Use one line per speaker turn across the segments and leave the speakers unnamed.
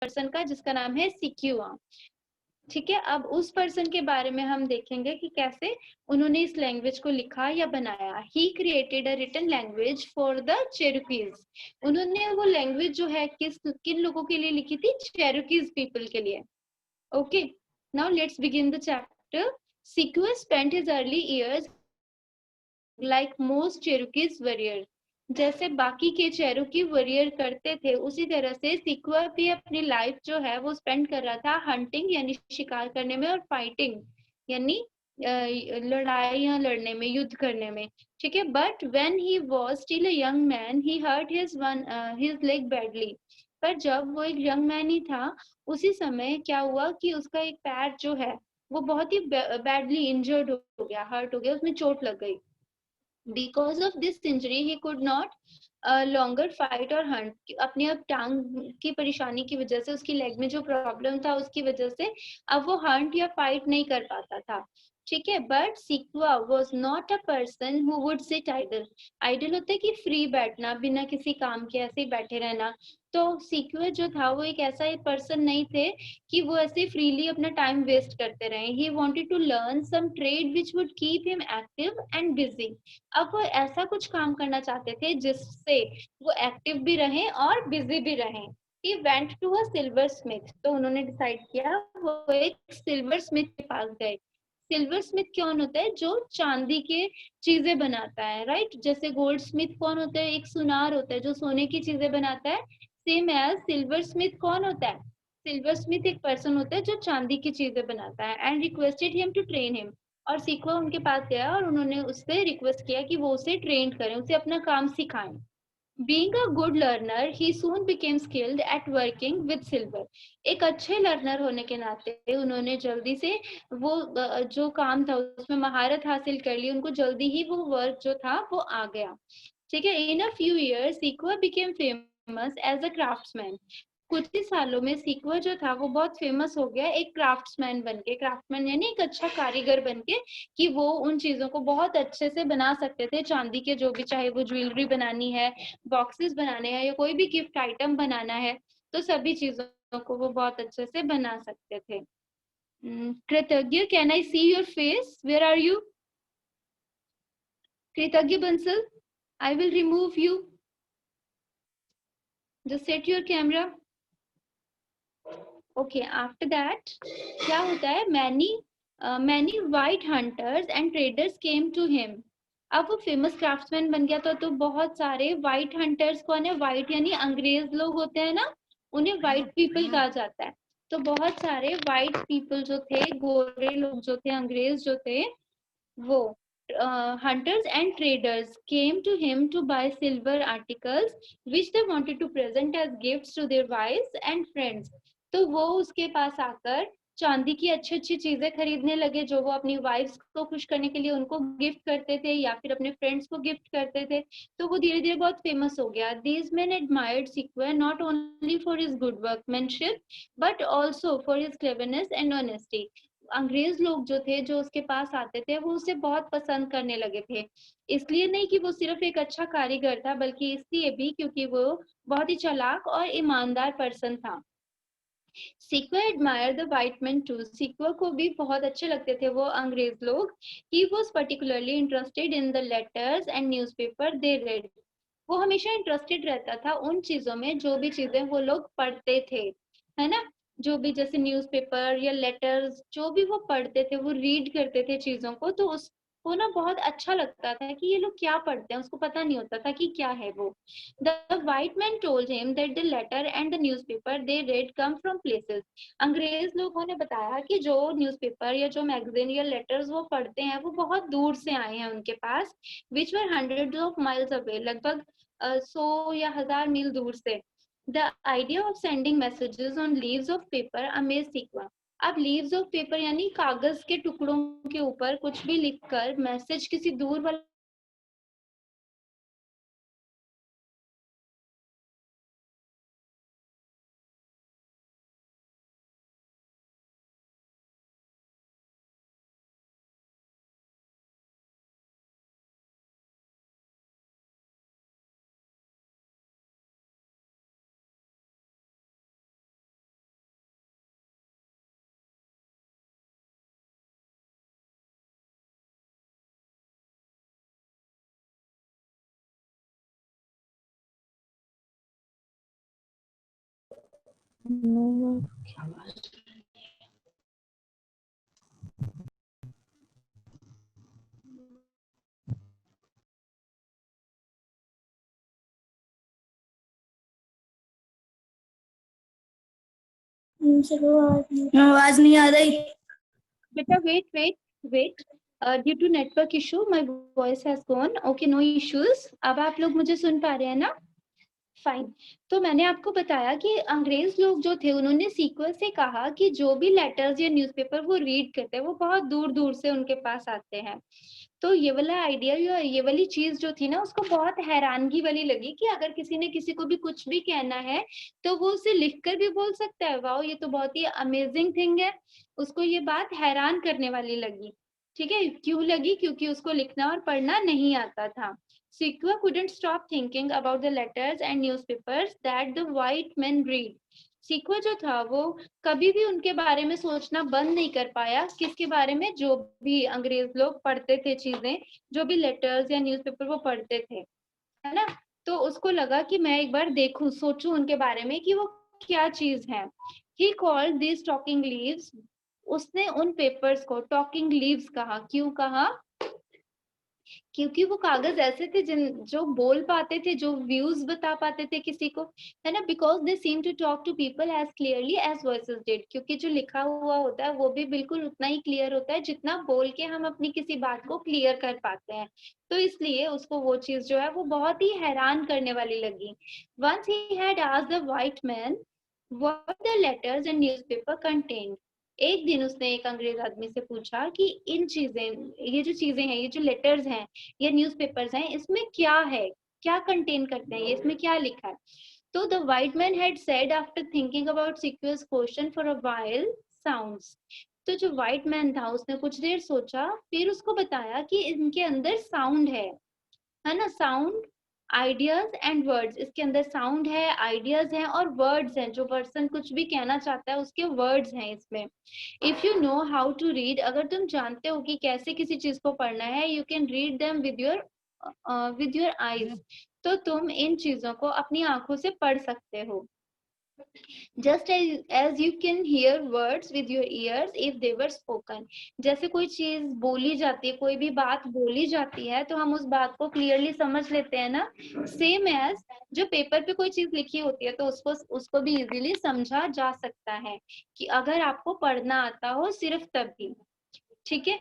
Person का जिसका नाम है सिक्युआ। ठीक है, अब उस पर्सन के बारे में हम देखेंगे कि कैसे उन्होंने इस लैंग्वेज को लिखा या बनाया। He created a written language for the Cherokees. उन्होंने वो लैंग्वेज जो है किन लोगों के लिए लिखी थी? चेरोकीज पीपल के लिए। Okay, now let's begin the chapter. Sequoyah spent his early years like most Cherokees warrior. जैसे बाकी के चेरोकी वॉरियर करते थे उसी तरह से सिक्युआ भी अपनी लाइफ जो है वो स्पेंड कर रहा था हंटिंग यानी शिकार करने में, और फाइटिंग यानी लड़ाइयां लड़ने में, युद्ध करने में। ठीक है, but when he was still a young man he hurt his leg badly. पर जब वो एक यंग मैन ही था उसी समय क्या हुआ कि उसका एक पैर जो है वो बहुत ही बैडली इंजर्ड हो गया, हर्ट हो गया, उसमें चोट लग गई। Because of this injury he could not longer fight or hunt। अपनी अब टांग की परेशानी की वजह से, उसकी लेग में जो प्रॉब्लम था उसकी वजह से अब वो हंट या फाइट नहीं कर पाता था। ठीक है, but Sequoyah was not a person who would sit idle. Idle होता है कि फ्री बैठना, बिना किसी काम के ऐसे ही बैठे रहना। तो सिक्वा जो था वो एक ऐसा पर्सन नहीं थे कि वो ऐसे फ्रीली अपना टाइम वेस्ट करते रहे। He wanted to learn some trade which would keep him active and busy. अब वो ऐसा कुछ काम करना चाहते थे जिससे वो एक्टिव भी रहें और बिजी भी रहें। He went to a silversmith। तो उन्होंने डिसाइड किया वो एक सिल्वर स्मिथ के पास गए। सिल्वर स्मिथ कौन होता है? जो चांदी के चीजें बनाता है, राइट। जैसे गोल्ड स्मिथ कौन होता है? एक सुनार होता है जो सोने की चीजें बनाता है। सेम एज सिल्वर स्मिथ कौन होता है? सिल्वर स्मिथ एक पर्सन होता है जो चांदी की चीजें बनाता है। And requested him to train him. और सिक्वा उनके पास गया और उन्होंने उससे रिक्वेस्ट किया कि वो उसे ट्रेन करें, उसे अपना काम सिखाएं। Being a good learner, he soon became skilled at working with silver। एक अच्छे लर्नर होने के नाते उन्होंने जल्दी से वो जो काम था उसमें महारत हासिल कर ली। उनको जल्दी ही वो वर्क जो था वो आ गया। ठीक है, in a few years Sequoyah became famous as a craftsman. कुछ ही सालों में सिक्वा जो था वो बहुत फेमस हो गया एक क्राफ्ट्समैन बन के। क्राफ्ट्समैन यानी एक अच्छा कारीगर बन के, कि वो उन चीजों को बहुत अच्छे से बना सकते थे। चांदी के जो भी, चाहे वो ज्वेलरी बनानी है, बॉक्सेस बनाने हैं, या कोई भी गिफ्ट आइटम बनाना है, तो सभी चीजों को वो बहुत अच्छे से बना सकते थे। Kritagya, can I see your face? Where are you? Kritagya Bansal, I will remove you. Just set your camera. Okay, after that क्या होता है? Many white hunters and traders came to him. अब वो फेमस क्राफ्ट्समैन बन गया था तो बहुत सारे वाइट हंटर्स, कौन है? वाइट यानी अंग्रेज लोग होते हैं ना, उन्हें वाइट पीपल कहा जाता है। तो बहुत सारे वाइट पीपल जो थे, गोरे लोग जो थे, अंग्रेज जो थे, वो hunters and traders came to him to buy silver articles which they wanted to present as gifts to their wives and friends। तो वो उसके पास आकर चांदी की अच्छी अच्छी चीजें खरीदने लगे जो वो अपनी वाइफ्स को खुश करने के लिए उनको गिफ्ट करते थे या फिर अपने फ्रेंड्स को गिफ्ट करते थे। तो वो धीरे धीरे बहुत फेमस हो गया। These men admired Sequoia not only for his good workmanship but also for his cleverness and honesty। अंग्रेज लोग जो थे, जो उसके पास आते थे, वो उसे बहुत पसंद करने लगे थे। इसलिए नहीं कि वो सिर्फ एक अच्छा कारीगर था, बल्कि इसलिए भी क्योंकि वो बहुत ही चालाक और ईमानदार पर्सन था। Sequoyah admire the white man too. Sequoyah को भी बहुत अच्छे लगते थे वो अंग्रेज लोग। He was particularly interested in the letters and newspaper they read. वो हमेशा इंटरेस्टेड रहता था उन चीजों में जो भी चीजें वो लोग पढ़ते थे, है ना। जो भी जैसे न्यूज़पेपर या लेटर्स जो भी वो पढ़ते थे, वो रीड करते थे चीजों को, तो उसको ना बहुत अच्छा लगता था कि ये लोग क्या पढ़ते हैं, उसको पता नहीं होता था कि क्या है वो। The white man told him that the letter and the newspaper they read come from places। अंग्रेज लोगों ने बताया कि जो न्यूज़पेपर या जो मैगजीन या लेटर्स वो पढ़ते हैं वो बहुत दूर से आए हैं उनके पास। which were hundreds of miles away। लगभग 100 या 1000 मील दूर से। The idea of sending messages on leaves of paper amazed Sikwa। अब लीव्स ऑफ पेपर यानी कागज के टुकड़ों के ऊपर कुछ भी लिखकर मैसेज किसी दूर वाले
आवाज नहीं आ रही।
बेटा wait due to network issue my voice has gone. Okay, no issues. अब आप लोग मुझे सुन पा रहे हैं ना? फाइन। तो मैंने आपको बताया कि अंग्रेज लोग जो थे उन्होंने सीक्वेंस से कहा कि जो भी लेटर्स या न्यूज़पेपर वो रीड करते हैं वो बहुत दूर दूर से उनके पास आते हैं। तो ये वाला आइडिया या ये वाली चीज जो थी ना उसको बहुत हैरानगी वाली लगी कि अगर किसी ने किसी को भी कुछ भी कहना है तो वो उसे लिख कर भी बोल सकता है। वाओ, ये तो बहुत ही अमेजिंग थिंग है। उसको ये बात हैरान करने वाली लगी। ठीक है, क्यों लगी? क्योंकि उसको लिखना और पढ़ना नहीं आता था। Sequoia couldn't stop thinking about the letters and newspapers that the white men read. Sequoia जो था वो कभी भी उनके बारे में सोचना बंद नहीं कर पाया। किसके बारे में? जो भी अंग्रेज लोग पढ़ते थे चीजें, जो भी लेटर्स या न्यूज़पेपर वो पढ़ते थे, है ना? तो उसको लगा कि मैं एक बार देखूं, सोचूं उनके बारे में कि वो क्या चीज है। He called these talking leaves. उसने उन पेपर्स को टॉकिंग लीव्स कहा। क्यों कहा? क्योंकि वो कागज ऐसे थे जो बोल पाते थे, जो व्यूज बता पाते थे किसी को, है ना? Because they seem to talk to people as clearly as voices did. क्योंकि जो लिखा हुआ होता है वो भी बिल्कुल उतना ही क्लियर होता है जितना बोल के हम अपनी किसी बात को क्लियर कर पाते हैं। तो इसलिए उसको वो चीज जो है वो बहुत ही हैरान करने वाली लगी। Once he had asked the white man what the letters and newspaper contained. एक दिन उसने एक अंग्रेज आदमी से पूछा कि इन चीजें, ये जो चीजें हैं, ये जो लेटर्स हैं, ये न्यूज़पेपर्स हैं, इसमें क्या है, क्या कंटेन करते हैं, ये इसमें क्या लिखा है? तो the white man had said after thinking about secures question for a while, sounds. तो जो व्हाइट मैन था उसने कुछ देर सोचा, फिर उसको बताया कि इनके अंदर साउंड है ना? Sound, ideas and words. इसके अंदर साउंड है, आइडियाज हैं और वर्ड्स हैं। जो पर्सन कुछ भी कहना चाहता है उसके वर्ड्स हैं इसमें। If you know how to read, अगर तुम जानते हो कि कैसे किसी चीज को पढ़ना है, you can read them with your eyes. तो तुम इन चीजों को अपनी आंखों से पढ़ सकते हो। Just as you can hear words with your ears if they were spoken. जैसे कोई चीज बोली जाती है, कोई भी बात बोली जाती है तो हम उस बात को क्लियरली समझ लेते हैं ना। सेम एज जो पेपर पे कोई चीज लिखी होती है तो उसको भी इजीली समझा जा सकता है कि अगर आपको पढ़ना आता हो सिर्फ तभी। ठीक है।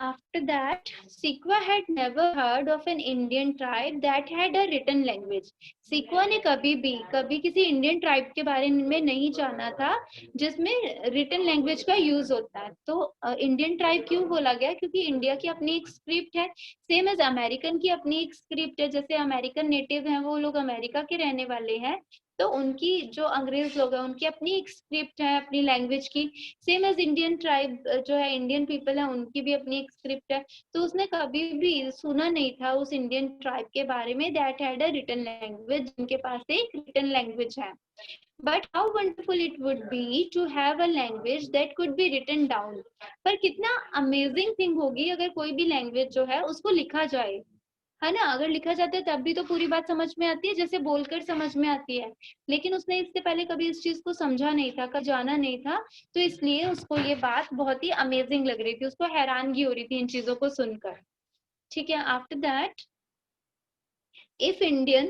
After that, Sikwa had never heard of an Indian tribe that had a written language. Sikwa ने कभी किसी इंडियन ट्राइब के बारे में नहीं जाना था जिसमें रिटन लैंग्वेज का यूज होता है। तो इंडियन ट्राइब क्यों बोला गया? क्योंकि इंडिया की अपनी एक स्क्रिप्ट है, सेम एज अमेरिकन की अपनी एक स्क्रिप्ट है। जैसे अमेरिकन नेटिव हैं, वो लोग अमेरिका के रहने वाले हैं, तो उनकी जो अंग्रेज लोग हैं उनकी अपनी एक स्क्रिप्ट है अपनी लैंग्वेज की। सेम एज इंडियन ट्राइब जो है, इंडियन पीपल है, उनकी भी अपनी एक स्क्रिप्ट है। तो उसने कभी भी सुना नहीं था उस इंडियन ट्राइब के बारे में that had a written language, जिनके पास एक रिटन लैंग्वेज है। But how wonderful it would be to have a language that could be written down. पर कितना अमेजिंग थिंग होगी अगर कोई भी लैंग्वेज जो है उसको लिखा जाए, है ना? अगर लिखा जाता है तब भी तो पूरी बात समझ में आती है जैसे बोलकर समझ में आती है। लेकिन उसने इससे पहले कभी इस चीज को समझा नहीं था, कभी जाना नहीं था, तो इसलिए उसको ये बात बहुत ही अमेजिंग लग रही थी, उसको हैरानगी हो रही थी इन चीजों को सुनकर। ठीक है। After that, if indian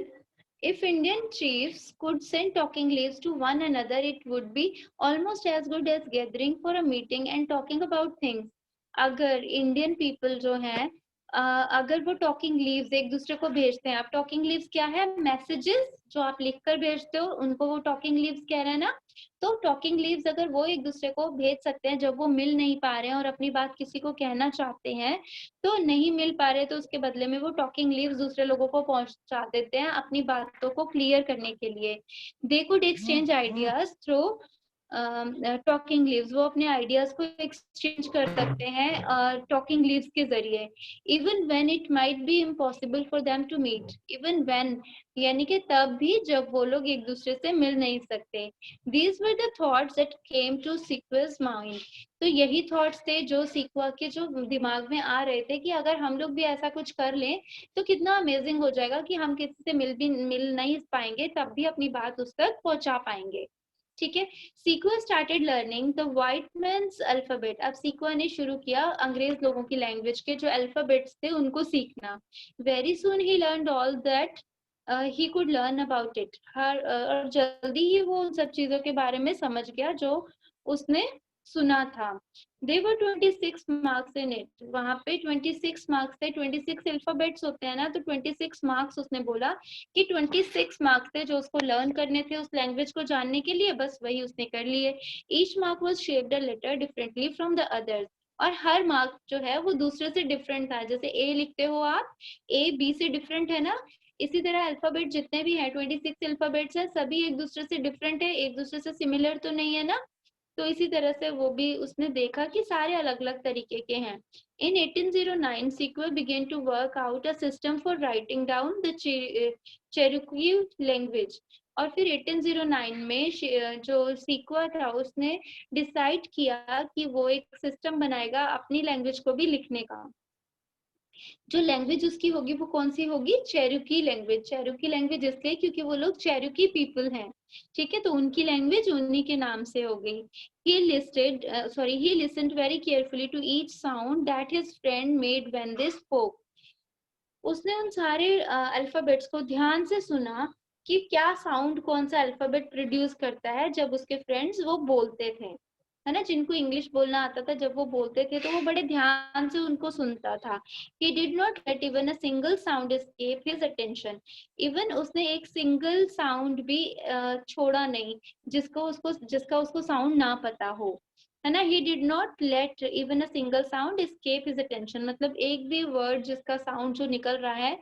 if Indian chiefs could send talking leaves to one another, it would be almost as good as gathering for a meeting and talking about things. अगर इंडियन पीपल जो हैं, अगर वो talking leaves एक दूसरे को भेजते हैं, आप टॉकिंग लीव्स क्या है? मैसेजेस जो आप लिखकर भेजते हो उनको वो टॉकिंग लीव्स कह रहे हैं ना। तो टॉकिंग लीव्स अगर वो एक दूसरे को भेज सकते हैं जब वो मिल नहीं पा रहे हैं और अपनी बात किसी को कहना चाहते हैं, तो नहीं मिल पा रहे तो उसके बदले में वो टॉकिंग लीव्स दूसरे लोगों को पहुंचा देते हैं अपनी बातों को क्लियर करने के लिए। They could exchange ideas through talking leaves. वो अपने आइडियाज को एक्सचेंज कर सकते हैं टॉकिंग लीव्स के जरिए। Even when it might be impossible for them to meet, even when यानी कि तब भी जब वो लोग एक दूसरे से मिल नहीं सकते। These were the thoughts that came to Sequoyah's mind. तो यही थॉट्स थे जो सिक्वा के जो दिमाग में आ रहे थे कि अगर हम लोग भी ऐसा कुछ कर लें तो कितना अमेजिंग हो जाएगा कि हम किसी से मिल नहीं पाएंगे तब भी अपनी बात उस तक पहुंचा पाएंगे। ठीक है। Sequoyah started learning the white man's alphabet. अब सीक्वा ने शुरू किया अंग्रेज लोगों की लैंग्वेज के जो अल्फाबेट्स थे उनको सीखना। Very soon he learned all that he could learn about it. और जल्दी ही वो उन सब चीजों के बारे में समझ गया जो उसने सुना था। There were 26 marks in it. वहां पे 26 मार्क्स थे। 26 अल्फाबेट्स होते हैं ना, तो 26 मार्क्स उसने बोला कि 26 मार्क्स थे जो उसको लर्न करने थे उस लैंग्वेज को जानने के लिए, बस वही उसने कर लिए। Each mark was shaped a letter differently from the others. और हर मार्क जो है वो दूसरे से डिफरेंट था। जैसे ए लिखते हो आप, ए बी से डिफरेंट है ना, इसी तरह अल्फाबेट जितने भी हैं 26 अल्फाबेट्स हैं, सभी एक दूसरे से डिफरेंट है, एक दूसरे से सिमिलर तो नहीं है ना। तो इसी तरह से वो भी उसने देखा कि सारे अलग अलग तरीके के हैं। In 1809, Sequoia began to work out a system for writing down the Cherokee language. और फिर 1809 में जो सीक्वा था उसने डिसाइड किया कि वो एक सिस्टम बनाएगा अपनी लैंग्वेज को भी लिखने का। जो लैंग्वेज उसकी होगी वो कौन सी होगी? चेरुकी लैंग्वेज। चेरुकी लैंग्वेज इसलिए क्योंकि वो लोग चेरुकी पीपल हैं, ठीक है, तो उनकी लैंग्वेज उन्हीं के नाम से हो गई। He listened very carefully to each sound that his friend made when they spoke. उसने उन सारे अल्फाबेट्स को ध्यान से सुना कि क्या साउंड कौन सा अल्फाबेट प्रोड्यूस करता है जब उसके फ्रेंड्स वो बोलते थे, है ना। जिनको इंग्लिश बोलना आता था जब वो बोलते थे तो वो बड़े ध्यान से उनको सुनता था। He did not let even a single sound escape his attention. Even उसने एक सिंगल साउंड भी छोड़ा नहीं जिसका उसको साउंड ना पता हो, है ना। He did not let even a single sound escape his attention. मतलब एक भी वर्ड जिसका साउंड जो निकल रहा है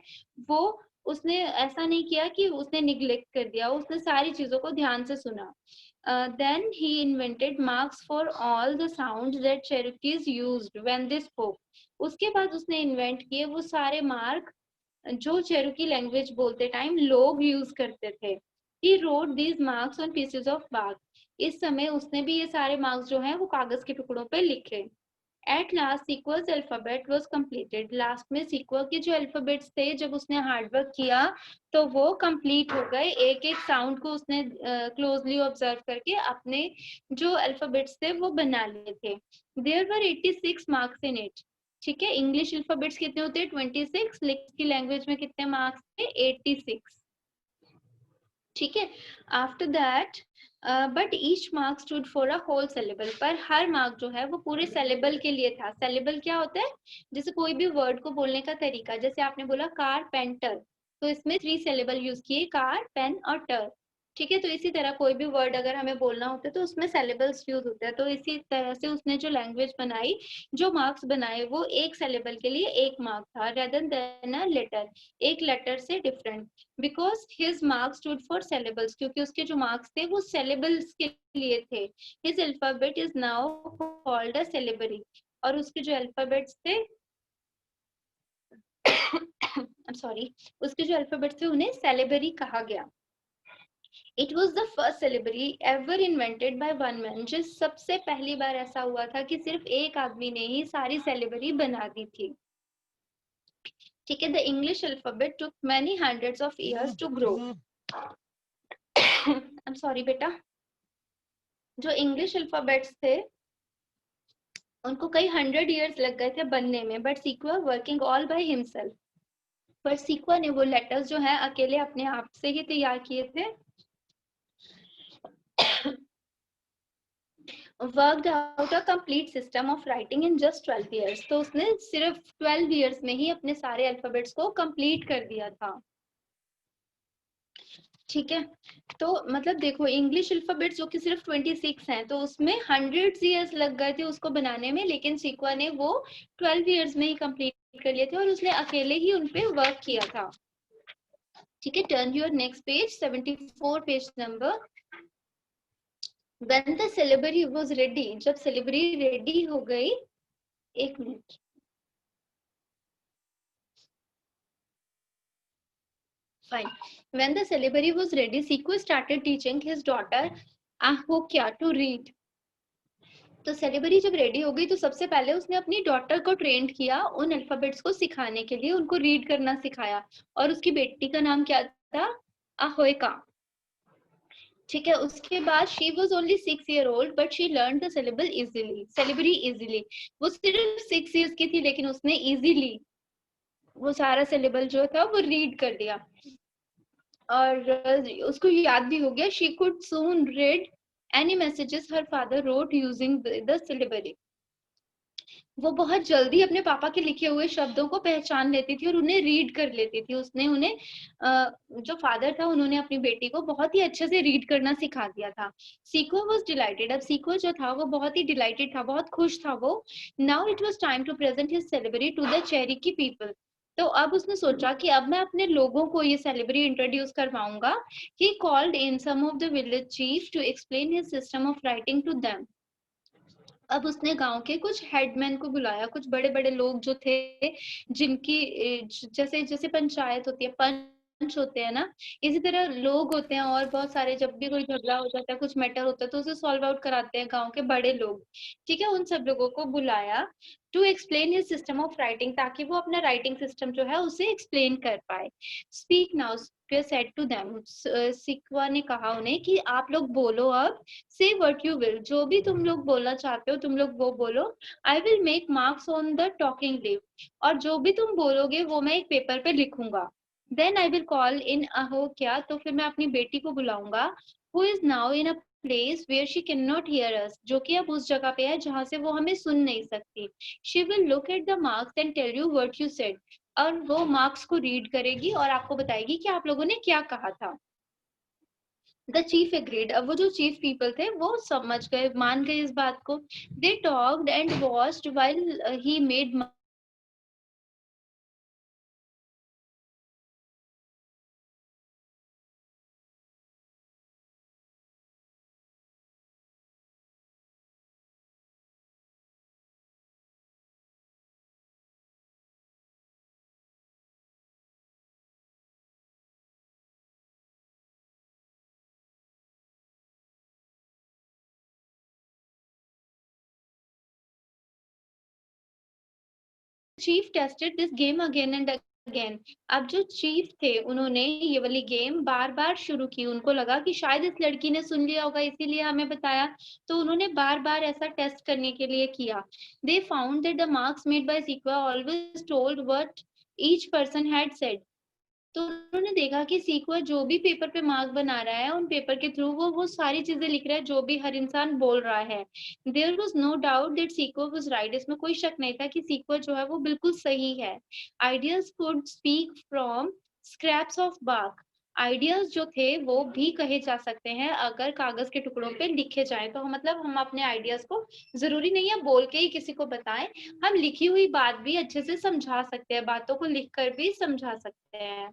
वो उसने ऐसा नहीं किया कि उसने निग्लेक्ट कर दिया, उसने सारी चीजों को ध्यान से सुना। Then he invented marks for all the sounds that Cherokees used when they spoke. उसके बाद उसने इन्वेंट किए वो सारे मार्क जो चेरोकी लैंग्वेज बोलते टाइम लोग यूज करते थे। He wrote these marks on pieces of bark. इस समय उसने भी ये सारे मार्क्स जो हैं वो कागज के टुकड़ों पे लिखे। At last, Sequa's alphabet was completed. Last में सीक्वा के जो अल्फाबेट्स थे जब उसने हार्डवर्क किया तो वो कंप्लीट हो गए। एक एक साउंड को उसने क्लोजली ऑब्जर्व करके अपने जो अल्फाबेट्स थे वो बना लिए थे। There were 86 marks in it. ठीक है, इंग्लिश अल्फाबेट्स कितने होते हैं? 26। लिख की लैंग्वेज में कितने मार्क्स थे? 86। ठीक है। After that but each mark stood for a whole syllable. पर हर मार्क जो है वो पूरे सिलेबल के लिए था। सिलेबल क्या होता है? जैसे कोई भी वर्ड को बोलने का तरीका, जैसे आपने बोला कारपेंटर, तो इसमें 3 सिलेबल यूज किए, कार, पेन और टर। ठीक है, तो इसी तरह कोई भी वर्ड अगर हमें बोलना होता है तो उसमें सिलेबल्स यूज होते हैं। तो इसी तरह से उसने जो लैंग्वेज बनाई, जो मार्क्स बनाए, वो एक सिलेबल के लिए 1 मार्क था, रेदर देन अ लेटर, एक लेटर से different. Because his marks stood for syllables, क्योंकि उसके जो मार्क्स थे वो सिलेबल्स के लिए थे। His alphabet is now called a syllabary. और उसके जो अल्फाबेट्स थे सॉरी, उसके जो अल्फाबेट्स थे उन्हें सिलेबरी कहा गया। It was the first syllabary ever invented by one man. जो सबसे पहली बार ऐसा हुआ था कि सिर्फ एक आदमी ने ही सारी सिलेबरी बना दी थी। ठीक है, the English alphabet took many hundreds of years to grow. I am sorry बेटा। जो इंग्लिश अल्फाबेट्स थे उनको कई 100 इयर्स लग गए थे बनने में, but Sequoyah working all by himself. पर सीक्वा ने वो लेटर्स जो है अकेले अपने आप से ही तैयार किए थे। Worked out a complete system of writing in just 12 years. तो उसने सिर्फ 12 इयर्स में ही अपने सारे अल्फाबेट्स को कंप्लीट कर दिया था। ठीक है, तो मतलब देखो इंग्लिश अल्फाबेट्स जो कि सिर्फ 26 हैं, तो उसमें 100 इयर्स लग गए थे उसको बनाने में, लेकिन सीक्वा ने वो 12 इयर्स में ही कंप्लीट कर लिए थे और उसने अकेले ही उन पे वर्क किया था। ठीक है, turn your next page, 74 page number. When the syllabary was ready, जब सिलेबरी रेडी हो गई, एक minute, fine. When the syllabary was ready, Sequoia started teaching his daughter Ahokya to read. तो सिलेबरी जब रेडी हो गई तो सबसे पहले उसने अपनी डॉटर को ट्रेंड किया उन अल्फाबेट्स को सिखाने के लिए, उनको रीड करना सिखाया। और उसकी बेटी का नाम क्या था? अहोका। ठीक है, उसके बाद she was only 6 year old but she learn the syllabary easily. वो सिर्फ 6 years की थी लेकिन उसने इजीली वो सारा सिलेबल जो था वो रीड कर दिया और उसको याद भी हो गया। She could soon read any messages her father wrote using the syllabary. वो बहुत जल्दी अपने पापा के लिखे हुए शब्दों को पहचान लेती थी और उन्हें रीड कर लेती थी। उसने उन्हें जो फादर था उन्होंने अपनी बेटी को बहुत ही अच्छे से रीड करना सिखा दिया था। Seiko was dilated. अब सीको जो था वो बहुत ही डिलाइटेड था, बहुत खुश था वो। Now it was time to present his celebrity to the Cherokee people. तो अब उसने सोचा कि अब मैं अपने लोगों को ये सेलिब्रिटी इंट्रोड्यूस करवाऊंगा। He called in some of the village chief to explain his system of writing to them. अब उसने गांव के कुछ हेडमैन को बुलाया, कुछ बड़े बड़े लोग जो थे जिनकी जैसे जैसे पंचायत होती है, पंच होते हैं ना, इसी तरह लोग होते हैं और बहुत सारे। जब भी कोई झगड़ा हो जाता है, कुछ मैटर होता है तो उसे सॉल्व आउट कराते हैं गांव के बड़े लोग। ठीक है, उन सब लोगों को बुलाया to explain his system of writing, ताकि वो अपना राइटिंग सिस्टम जो है उसे एक्सप्लेन कर पाए। Speak now said to them. Sequoyah ने कहा उन्हें कि आप लोग बोलो अब। से व्हाट यू विल, जो भी तुम लोग बोलना चाहते हो तुम लोग वो बोलो। I will make marks on the talking leave, और जो भी तुम बोलोगे वो मैं एक पेपर पे लिखूंगा। Then I will call in अहो क्या, तो फिर मैं अपनी बेटी को बुलाऊंगा। Who is now in a place where she can not hear us, जो कि अब उस जगह पे है जहां से वो हमें सुन नहीं सकती। She will look at the marks and tell you what you said, और वो मार्क्स को रीड करेगी और आपको बताएगी कि आप लोगों ने क्या कहा था। The chief agreed. अब वो जो चीफ पीपल थे वो समझ गए, मान गए इस बात को। They talked and watched while he made. Chief tested this game again and again. अब जो चीफ थे उन्होंने ये वाली गेम बार बार शुरू की। उनको लगा कि शायद इस लड़की ने सुन लिया होगा इसीलिए हमें बताया, तो उन्होंने बार बार ऐसा टेस्ट करने के लिए किया। They found that the marks made by Sequoyah always told what each person had said. तो उन्होंने देखा कि सीक्वा जो भी पेपर पे मार्क बना रहा है उन पेपर के थ्रू वो सारी चीजें लिख रहा है जो भी हर इंसान बोल रहा है। There was no doubt that Sequoyah was right. इसमें कोई शक नहीं था कि सीक्वा जो है वो बिल्कुल सही है। Ideas could speak from scraps of bark. Ideas जो थे वो भी कहे जा सकते हैं अगर कागज के टुकड़ों पे लिखे जाएं। तो मतलब हम अपने आइडियाज को जरूरी नहीं है बोल के ही किसी को बताएं, हम लिखी हुई बात भी अच्छे से समझा सकते हैं, बातों को लिख कर भी समझा सकते हैं।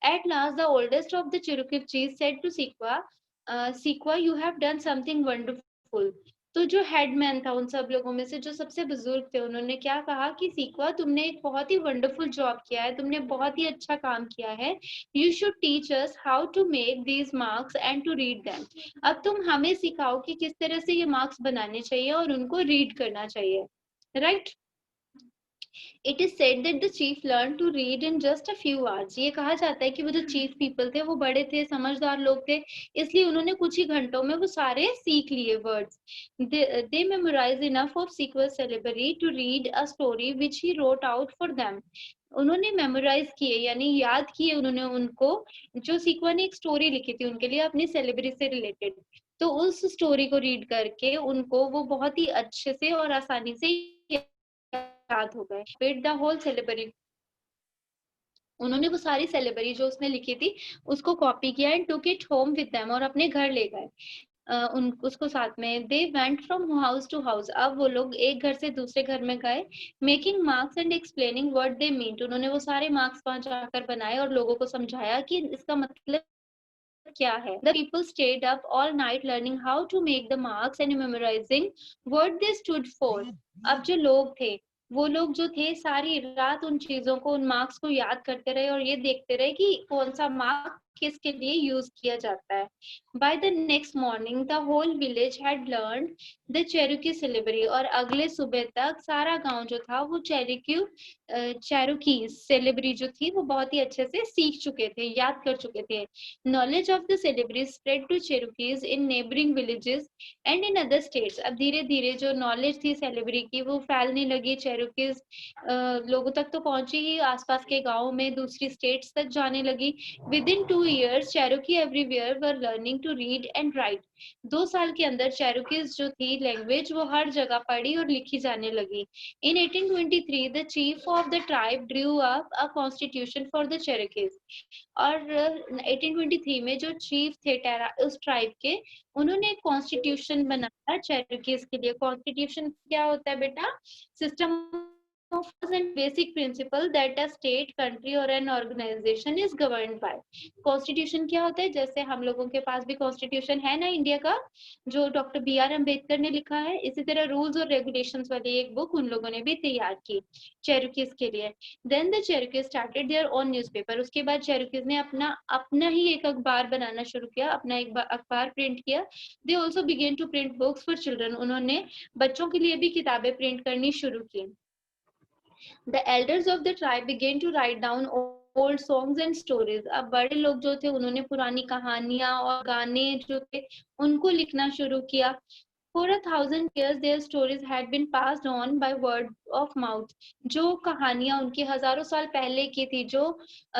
At last, the oldest of the Cherokee chiefs said to Sequoia, Sequoia, you have done something wonderful. तो जो हेडमैन था उन सब लोगों में से जो सबसे बुजुर्ग थे उन्होंने क्या कहा कि सीक्वा तुमने एक बहुत ही वंडरफुल जॉब किया है, तुमने बहुत ही अच्छा काम किया है। You should teach us how to make these marks and to read them. अब तुम हमें सिखाओ कि किस तरह से ये मार्क्स बनाने चाहिए और उनको रीड करना चाहिए, right. It is said that the chief learn to read in just a few hours. ये कहा जाता है कि वो जो चीफ पीपल थे वो बड़े थे, समझदार लोग थे, इसलिए उन्होंने कुछ ही घंटों में वो सारे सीख लिए words. They memorize enough of Sequoyah's syllabary to read a story which he wrote out for them. उन्होंने मेमोराइज किए यानी याद किए उन्होंने उनको, जो सीक्वा ने एक स्टोरी लिखी थी उनके लिए अपनी सेलिब्रिटी से रिलेटेड। तो उस स्टोरी को रीड करके उनको वो बहुत ही अच्छे से और आसानी से याद हो गए। फिर द होल सेलिब्रिटी, उन्होंने वो सारी सेलिब्रिटी जो उसने लिखी थी उसको कॉपी किया and took it home with them, और अपने घर ले गए उन उसको साथ में। They went from house to house. अब वो लोग एक घर से दूसरे घर में गए, making marks and explaining what they mean. उन्होंने वो सारे मार्क्स वहां जाकर बनाए और लोगों को समझाया कि इसका मतलब क्या है। The people stayed up all night learning how to make the marks and memorizing what they stood for. अब जो लोग थे वो लोग जो थे सारी रात उन चीजों को, उन मार्क्स को याद करते रहे और ये देखते रहे कि कौन सा मार्क किसके लिए यूज किया जाता है। By the next morning the whole village had learn the Cherokee syllabary, और अगले सुबह तक सारा गांव जो था वो चेरोकी सिलेबरी जो थी वो बहुत ही अच्छे से सीख चुके थे, याद कर चुके थे। Knowledge of the syllabary spread to Cherokees in neighbouring villages and in other states. अब धीरे धीरे जो नॉलेज थी सिलेबरी की वो फैलने लगी, चेरोकीज लोगों तक तो पहुंची ही, आसपास के गांवों में, दूसरी स्टेट्स तक जाने लगी। Within 2 years Cherokee everywhere were learning to read and write. 2 साल के अंदर चेरोकीज जो थी लैंग्वेज वो हर जगह पढ़ी और लिखी जाने लगी। In 1823 the chief of the tribe drew up a constitution for the Cherokees. और 1823 में जो चीफ थे उस ट्राइब के, उन्होंने कॉन्स्टिट्यूशन बनाया चेरोकीज के लिए। कॉन्स्टिट्यूशन क्या होता है बेटा? System and basic principle that a state, country or an organization is governed by. Constitution क्या होता है? जैसे हम लोगों के पास भी कॉन्स्टिट्यूशन है ना इंडिया का, जो डॉक्टर BR अम्बेडकर ने लिखा है, इसी तरह रूल्स और रेगुलेशंस वाली एक बुक उन लोगों ने भी तैयार की चेरोकीज के लिए। Then the Cherokees started their own newspaper. उसके बाद चेरोकीज ने अपना ही एक अखबार बनाना शुरू किया, अपना एक अखबार प्रिंट किया। They also began to print books for children. उन्होंने बच्चों के लिए भी किताबें प्रिंट करनी शुरू की। The elders of the tribe began to write down old songs and stories. अब बड़े लोग जो थे उन्होंने पुरानी कहानियां और गाने जो थे उनको लिखना शुरू किया। For 1,000 years their stories had been passed on by word of mouth. जो कहानियां उनकी हजारों साल पहले की थी, जो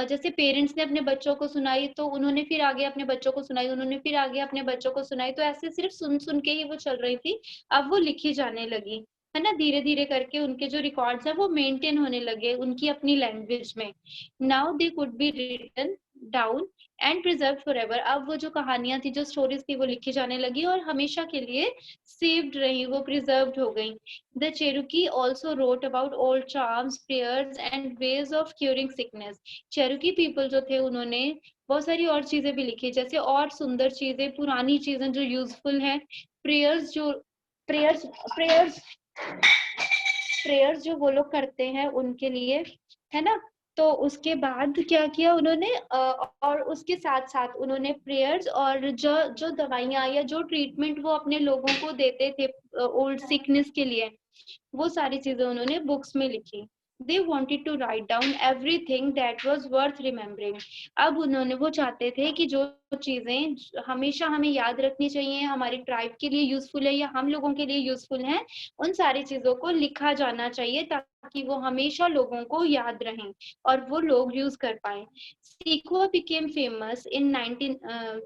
जैसे पेरेंट्स ने अपने बच्चों को सुनाई तो उन्होंने फिर आगे अपने बच्चों को सुनाई, उन्होंने फिर आगे अपने बच्चों को सुनाई, तो ऐसे सिर्फ सुन सुन के ही वो चल रही थी। अब वो लिखी जाने लगी, है ना। धीरे धीरे करके उनके जो रिकॉर्ड्स है वो मेंटेन होने लगे उनकी अपनी लैंग्वेज में। Now they could be written down and preserve forever. अब वो जो कहानियां थी, जो स्टोरीज थी, वो लिखी जाने लगी और हमेशा के लिए सेव्ड रही, वो प्रिजर्व्ड हो गई। The Cherokee also wrote about old charms, prayers and ways of curing sickness. Cherokee people जो थे उन्होंने बहुत सारी और चीजें भी लिखी, जैसे और सुंदर चीजें, पुरानी चीजें जो यूजफुल है, प्रेयर्स जो प्रेयर्स प्रेयर्स प्रेयर्स जो वो लोग करते हैं उनके लिए, है ना। तो उसके बाद क्या किया उन्होंने, और उसके साथ साथ उन्होंने प्रेयर्स और जो जो दवाइयां या जो ट्रीटमेंट वो अपने लोगों को देते थे ओल्ड सिकनेस के लिए, वो सारी चीजें उन्होंने बुक्स में लिखी। They wanted to write down everything that was worth remembering. अब उन्होंने, वो चाहते थे कि जो चीजें हमेशा हमें याद रखनी चाहिए, हमारी ट्राइब के लिए यूजफुल है या हम लोगों के लिए यूजफुल है, उन सारी चीजों को लिखा जाना चाहिए ताकि वो हमेशा लोगों को याद रहें और वो लोग यूज कर पाए। सीक्वा बिकेम फेमस इन 19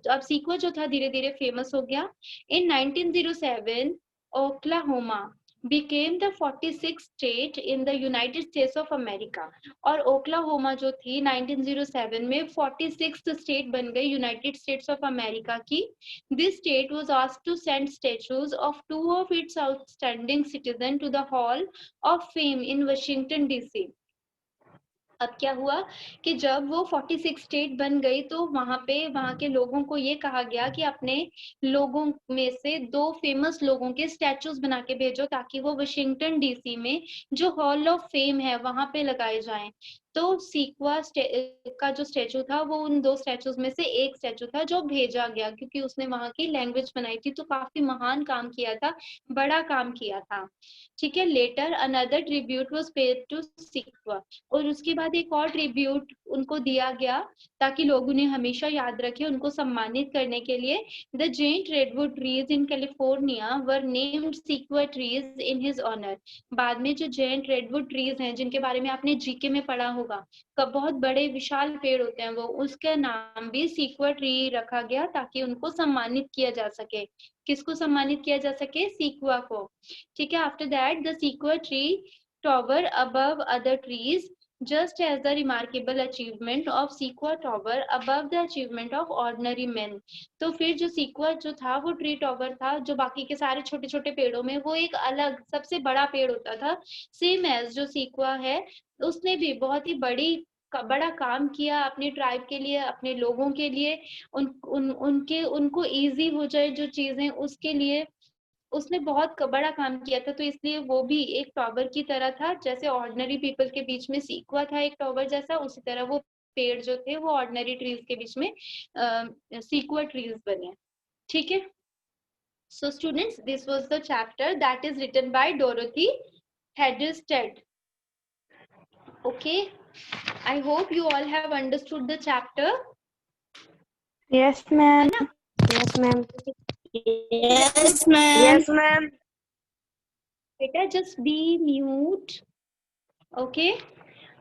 अब सीक्वा जो था धीरे धीरे फेमस हो गया। इन 1907 Oklahoma became the 46th state in the United States of America. और ओक्लाहोमा जो थी 1907 में 46th स्टेट बन गई यूनाइटेड स्टेट्स ऑफ अमेरिका की। This state was asked to send statues of 2 of its outstanding citizens to the Hall of Fame in Washington DC. अब क्या हुआ कि जब वो 46 स्टेट बन गई तो वहां के लोगों को ये कहा गया कि अपने लोगों में से 2 फेमस लोगों के स्टैचूज बना के भेजो ताकि वो वाशिंगटन DC में जो हॉल ऑफ फेम है वहां पे लगाए जाएं। तो सीक्वा का जो स्टैचू था वो उन 2 स्टैचूज में से एक स्टैचू था जो भेजा गया, क्योंकि उसने वहां की लैंग्वेज बनाई थी, तो काफी महान काम किया था, बड़ा काम किया था। ठीक है। Later another tribute was paid to Sequoyah, और उसके बाद एक और ट्रिब्यूट उनको दिया गया ताकि लोग उन्हें हमेशा याद रखें, उनको सम्मानित करने के लिए। The giant redwood trees in California were named sequoia trees in his honour. बाद में जो जेंट रेडवुड ट्रीज हैं जिनके बारे में आपने जीके में पढ़ा होगा, कब बहुत बड़े विशाल पेड़ होते हैं वो, उसका नाम भी सीक्वा ट्री रखा गया ताकि उनको सम्मानित किया जा सके। किसको सम्मानित किया जा सके? सीक्वा को। ठीक है। After that the sequoia tree tower above other trees, just as the remarkable achievement of sequoia tower above the achievement of ordinary men. तो फिर जो सीक्वा जो था वो ट्री टॉवर था, जो बाकी के सारे छोटे छोटे पेड़ों में वो एक अलग सबसे बड़ा पेड़ होता था। सेम एज जो सीक्वा है, उसने भी बहुत ही बड़ा काम किया अपने ट्राइब के लिए, अपने लोगों के लिए, उनको इजी हो जाए जो चीजें, उसके लिए उसने बहुत बड़ा काम किया था। तो इसलिए वो भी एक टॉवर की तरह था, जैसे ऑर्डिनरी पीपल के बीच में सीक्वा था एक टॉवर जैसा, उसी तरह वो पेड़ जो थे वो ऑर्डिनरी ट्रीज के बीच में सीक्वेंट ट्रीज बने. ठीक है. So students, this was the chapter that is written by Dorothy Hedelstead. Okay, I hope you all have understood the chapter.
Yes, ma'am.
है ना?
Yes, ma'am.
Yes, ma'am.
Yes, ma'am.
बेटा just be mute. Okay.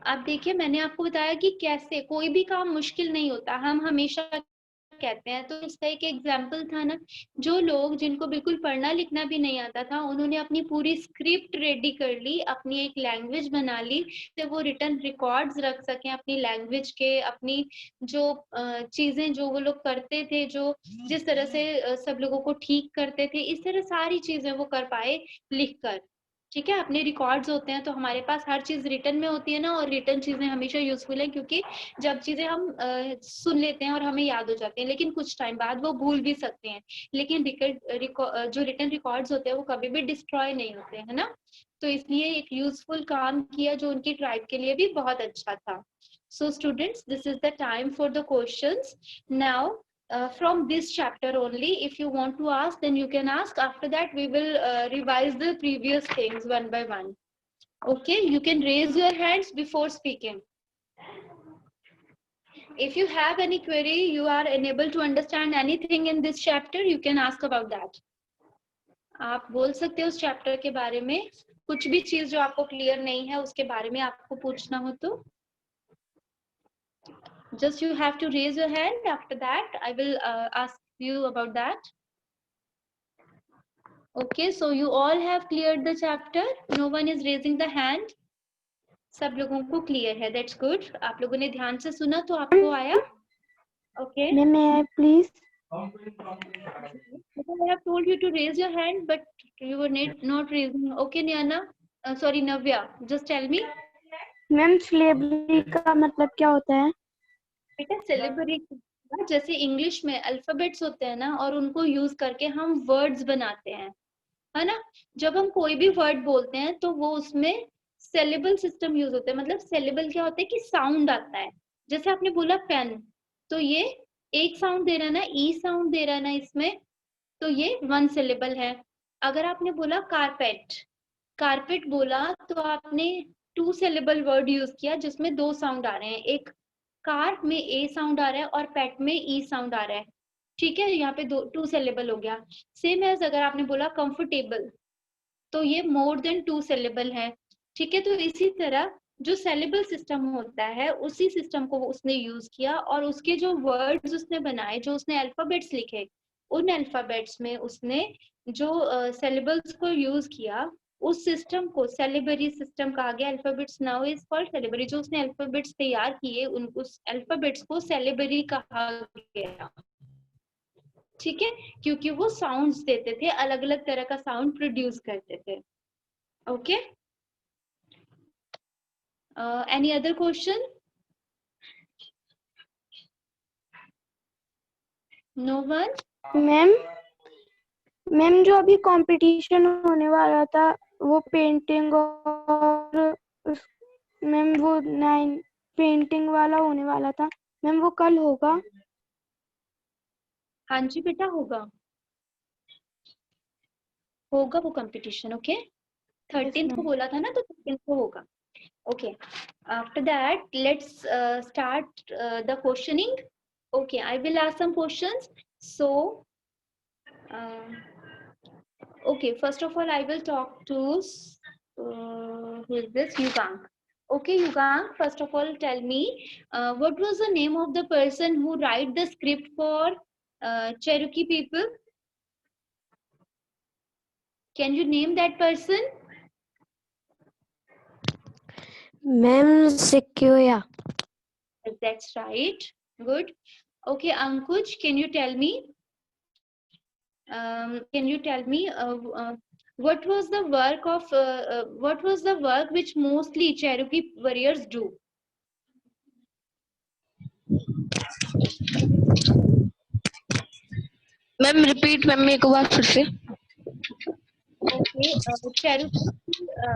अब देखिए, मैंने आपको बताया कि कैसे कोई भी काम मुश्किल नहीं होता, हम हमेशा कहते हैं. तो इसका एक एग्जाम्पल था ना, जो लोग जिनको बिल्कुल पढ़ना लिखना भी नहीं आता था, उन्होंने अपनी पूरी स्क्रिप्ट रेडी कर ली, अपनी एक लैंग्वेज बना ली, तो वो रिटर्न रिकॉर्ड्स रख सकें अपनी लैंग्वेज के, अपनी जो चीजें जो वो लोग करते थे, जो जिस तरह से सब लोगों को ठीक करते थे, इस तरह सारी चीजें वो कर पाए लिखकर. ठीक है. अपने रिकॉर्ड्स होते हैं तो हमारे पास हर चीज रिटर्न में होती है ना, और रिटर्न चीजें हमेशा यूजफुल है, क्योंकि जब चीजें हम सुन लेते हैं और हमें याद हो जाती हैं, लेकिन कुछ टाइम बाद वो भूल भी सकते हैं. लेकिन जो रिटर्न रिकॉर्ड्स होते हैं वो कभी भी डिस्ट्रॉय नहीं होते, है ना. तो इसलिए एक यूजफुल काम किया जो उनकी ट्राइब के लिए भी बहुत अच्छा था. So students, this is the time for the questions. Now from this chapter only, if you want to ask, then you can ask. After that we will revise the previous things one by one. Okay, you can raise your hands before speaking. If you have any query, you are unable to understand anything in this chapter, you can ask about that. आप बोल सकते हो उस chapter के बारे में, कुछ भी चीज जो आपको क्लियर नहीं है उसके बारे में आपको पूछना हो तो just you have to raise your hand. After that I will ask you about that. Okay, so you all have cleared the chapter, no one is raising the hand. सब लोगों को क्लियर है, that's good. आप लोगों ने ध्यान से सुना तो आपको आया. Okay,
May I please?
I have told you to raise your hand but you were not raising. Okay Niana, sorry Navya, just tell me.
Ma'am syllabary का मतलब क्या होता है?
बेटा सिलेबरी जैसे इंग्लिश में अल्फाबेट्स होते हैं ना, और उनको यूज करके हम वर्ड्स बनाते हैं, है ना. जब हम कोई भी वर्ड बोलते हैं तो वो उसमें सेलेबल सिस्टम यूज होता है. मतलब सेलेबल क्या होता है कि साउंड आता है. जैसे आपने बोला पेन, तो ये एक साउंड दे रहा है ना, ई साउंड दे रहा है ना इसमें, तो ये वन सिलेबल है. अगर आपने बोला कारपेट, कारपेट बोला तो आपने टू सिलेबल वर्ड यूज किया जिसमें दो साउंड आ रहे हैं. एक कार में ए साउंड आ रहा है और पेट में ई साउंड आ रहा है. ठीक है, यहाँ पे टू सिलेबल हो गया. सेम एज अगर आपने बोला कंफर्टेबल, तो ये मोर देन टू सिलेबल है. ठीक है, तो इसी तरह जो सिलेबल सिस्टम होता है उसी सिस्टम को उसने यूज किया, और उसके जो वर्ड्स उसने बनाए, जो उसने अल्फाबेट्स लिखे, उन अल्फाबेट्स में उसने जो सिलेबल्स को यूज किया, उस सिस्टम को सेलिबरी सिस्टम कहा गया. Alphabets now is called syllabary. जो उसने अल्फाबेट्स तैयार किए उन उस अल्फाबेट्स को सेलिबरी कहा गया. ठीक है, क्योंकि वो साउंड्स देते थे, अलग अलग तरह का साउंड प्रोड्यूस करते थे. Okay, any other question? No one?
Ma'am जो अभी कंपटीशन होने वाला था वो पेंटिंग और मैम वो 9 पेंटिंग वाला होने वाला था मैम, वो कल होगा?
हाँ जी बेटा, होगा होगा वो कंपटीशन. ओके, 13th को बोला था ना, तो 13th को होगा. Okay, after that let's start the questioning. Okay, I will ask some questions. So okay, first of all I will talk to who is this? Yugang. Okay Yugang, first of all tell me what was the name of the person who write the script for Cherokee people? Can you name that person?
Ma'am Sequoia.
That's right, good. Okay Ankush, can you tell me what was the work which mostly Cherokee warriors do?
Ma'am repeat ma'am एक बार फिर से.
Okay, Cherokee,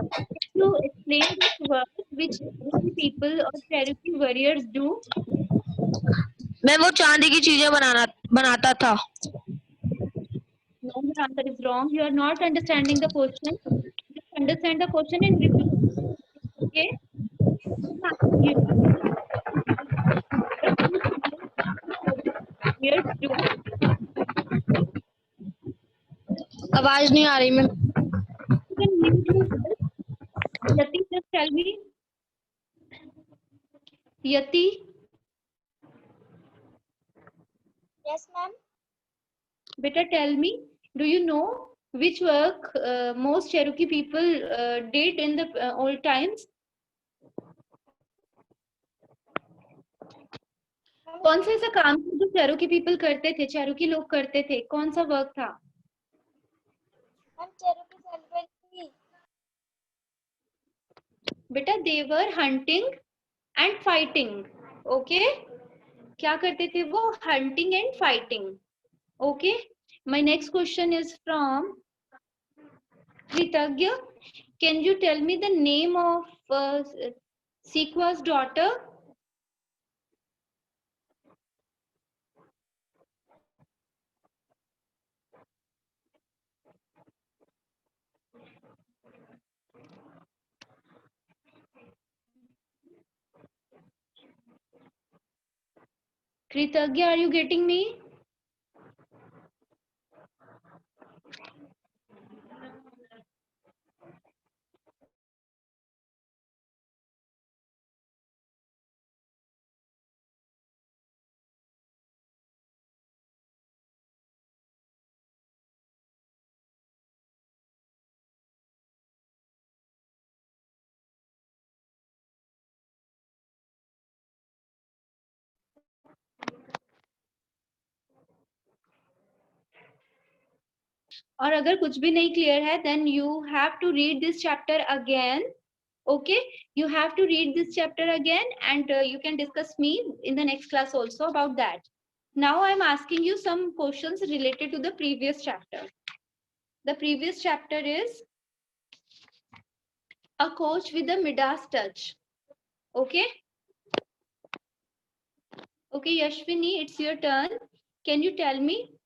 can you explain this work which Cherokee people or Cherokee warriors do?
Ma'am वो चांदी की चीजें बनाता था।
No, your answer is wrong. You are not understanding the question. Just understand the question and repeat. Okay? I'm asking you. Here, do
आवाज नहीं आ रही ma'am.
you can mute yourself. Yati, just tell me. Yati,
Yes, ma'am.
beta, tell me. Do you know which work most Cherokee people did in the old times? कौन सा ऐसा काम था जो चेरोकी पीपल करते थे, चेरोकी लोग करते थे? कौन सा वर्क था?
मैम चेरोकी सेलिब्रेट
बेटा they were hunting and fighting. Okay, क्या करते थे वो? Hunting and fighting. Okay, my next question is from Kritagya. Can you tell me the name of Sequa's daughter? Kritagya, are you getting me? और अगर कुछ भी नहीं क्लियर है, then you have to read this chapter again. Okay, you have to read this chapter again, and you can discuss me in the next class also about that. Now I'm asking you some questions related to the previous chapter. The previous chapter is a coach with a Midas touch. Okay. Okay, Yashwini, it's your turn. Can you tell me